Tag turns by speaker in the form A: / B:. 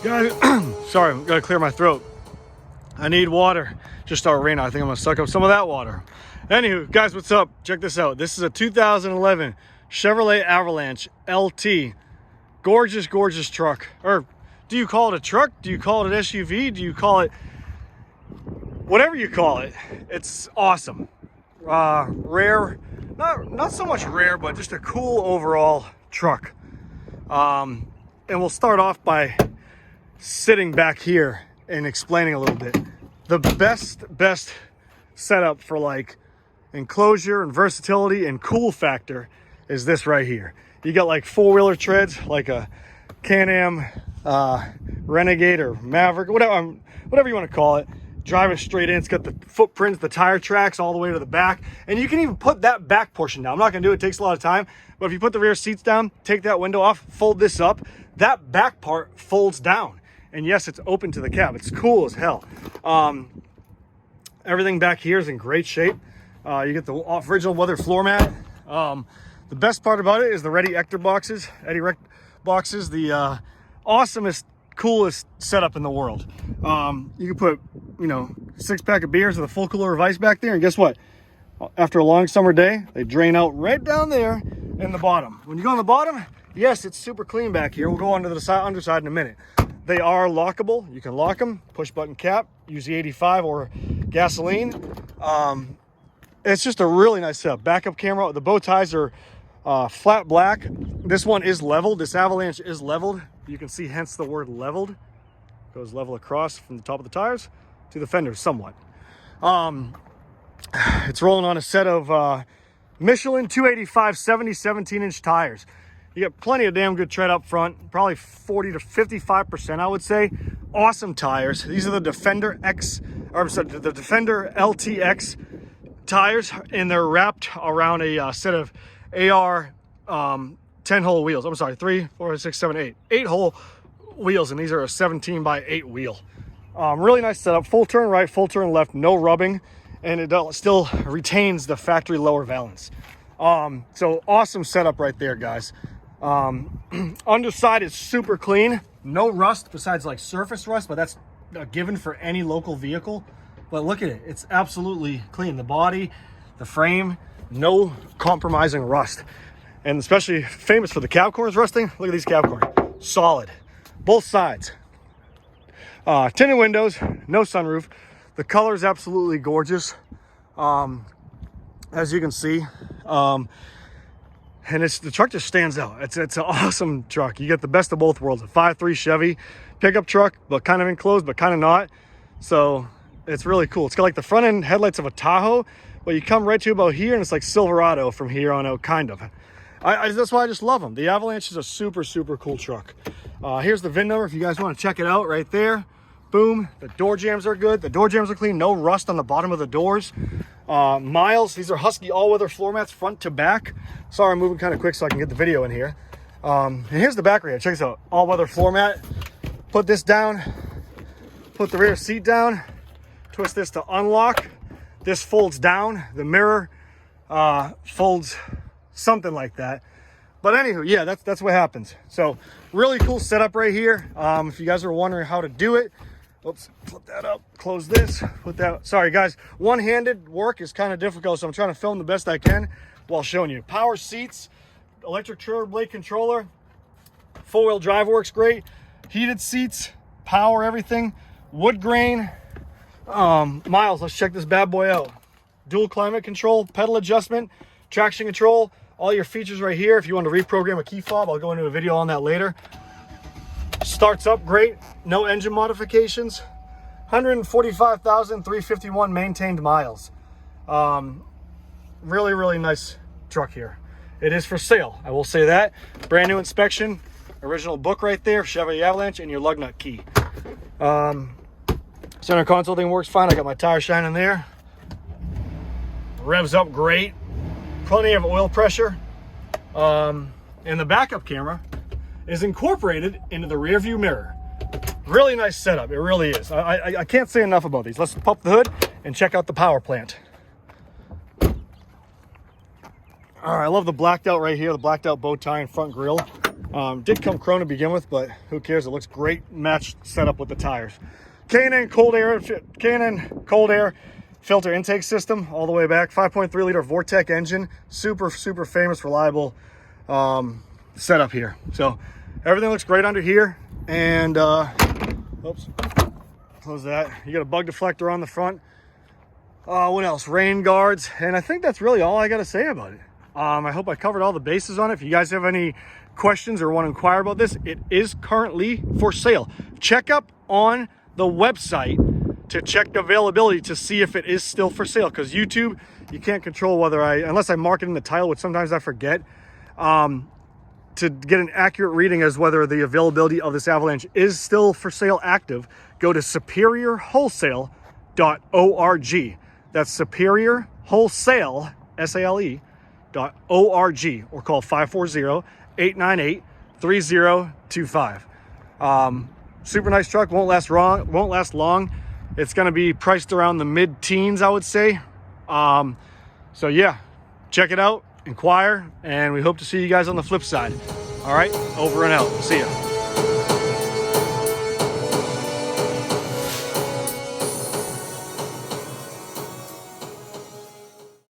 A: Guys, sorry, I'm gonna clear my throat. I need water. Just started raining. I think I'm gonna suck up some of that water. Anywho, guys, what's up? Check this out. This is a 2011 Chevrolet Avalanche LT. Gorgeous, gorgeous truck. Or do you call it a truck? Do you call it an SUV? Do you call it whatever you call it? It's awesome. Rare, not so much rare, but just a cool overall truck. And we'll start off by sitting back here and explaining a little bit. The best setup for like enclosure and versatility and cool factor is this right here. You got like four-wheeler treads, like a Can-Am Renegade or Maverick, whatever you want to call it. Drive it straight in. It's got the footprints, the tire tracks all the way to the back, and you can even put that back portion down. I'm not gonna do it, it takes a lot of time, but if you put the rear seats down, take that window off, fold this up, that back part folds down. And yes, it's open to the cab. It's cool as hell. Everything back here is in great shape. You get the original weather floor mat. The best part about it is the Eddie Rec boxes, the awesomest, coolest setup in the world. You can put, 6-pack of beers with a full cooler of ice back there, and guess what? After a long summer day, they drain out right down there in the bottom. When you go on the bottom, yes, it's super clean back here. We'll go on to the underside in a minute. They are lockable. You can lock them, push button cap, use the 85 or gasoline. It's just a really nice setup. Backup camera. The bow ties are flat black. This one is leveled. This Avalanche is leveled. You can see hence the word leveled. Goes level across from the top of the tires to the fenders somewhat. It's rolling on a set of Michelin 285 17-inch tires. You got plenty of damn good tread up front, probably 40 to 55%, I would say. Awesome tires. These are the Defender the Defender LTX tires, and they're wrapped around a set of AR 10-hole wheels. I'm sorry, 3, 4, 6, 7, 8. 8-hole wheels, and these are a 17x8 wheel. Really nice setup. Full turn right, full turn left, no rubbing, and it still retains the factory lower valance. So awesome setup right there, guys. Underside is super clean, no rust besides like surface rust, but that's a given for any local vehicle. But look at it, it's absolutely clean. The body, the frame, no compromising rust. And especially famous for the cab corners rusting. Look at these cab corners, solid, both sides. Tinted windows, no sunroof. The color is absolutely gorgeous, as you can see. And the truck just stands out. It's an awesome truck. You get the best of both worlds. A 5.3 Chevy pickup truck, but kind of enclosed, but kind of not. So it's really cool. It's got like the front end headlights of a Tahoe, but you come right to about here and it's like Silverado from here on out, kind of. That's why I just love them. The Avalanche is a super, super cool truck. Here's the VIN number if you guys want to check it out right there. Boom. The door jambs are good. The door jambs are clean. No rust on the bottom of the doors. Miles. These are Husky all-weather floor mats front to back. Sorry, I'm moving kind of quick so I can get the video in here. And here's the back rear. Check this out. All-weather floor mat. Put this down. Put the rear seat down. Twist this to unlock. This folds down. The mirror folds something like that. But anywho, yeah, that's what happens. So really cool setup right here. If you guys are wondering how to do it, oops, flip that up, close this, put that, sorry guys, one-handed work is kind of difficult, so I'm trying to film the best I can while showing you. Power seats, electric trailer blade controller, four-wheel drive works great, heated seats, power everything, wood grain. Miles, let's check this bad boy out. Dual climate control, pedal adjustment, traction control, all your features right here. If you want to reprogram a key fob, I'll go into a video on that later. Starts up great, no engine modifications, 145,351 maintained miles. Really, really nice truck here. It is for sale, I will say that. Brand new inspection, original book right there, Chevy Avalanche, and your lug nut key. Center console thing works fine. I got my tire shining there. Revs up great. Plenty of oil pressure. And the backup camera is incorporated into the rear view mirror. Really nice setup, it really is. I can't say enough about these. Let's pop the hood and check out the power plant. All right, I love the blacked out right here, the blacked out bow tie and front grille. Did come chrome to begin with, but who cares? It looks great matched setup with the tires. K&N cold air filter intake system all the way back. 5.3 liter Vortec engine. Super famous, reliable setup here. So everything looks great under here. And oops, close that. You got a bug deflector on the front. What else? Rain guards. And I think that's really all I got to say about it. I hope I covered all the bases on it. If you guys have any questions or want to inquire about this, it is currently for sale. Check up on the website to check the availability to see if it is still for sale, because YouTube, you can't control whether unless I mark it in the title, which sometimes I forget, to get an accurate reading as whether the availability of this Avalanche is still for sale active. Go to superiorwholesale.org. That's Superior Wholesale, SALE.org, or call 540-898-3025. Super nice truck. Won't last long. It's going to be priced around the mid-teens, I would say. So yeah, check it out, inquire, and we hope to see you guys on the flip side. All right, over and out. See ya.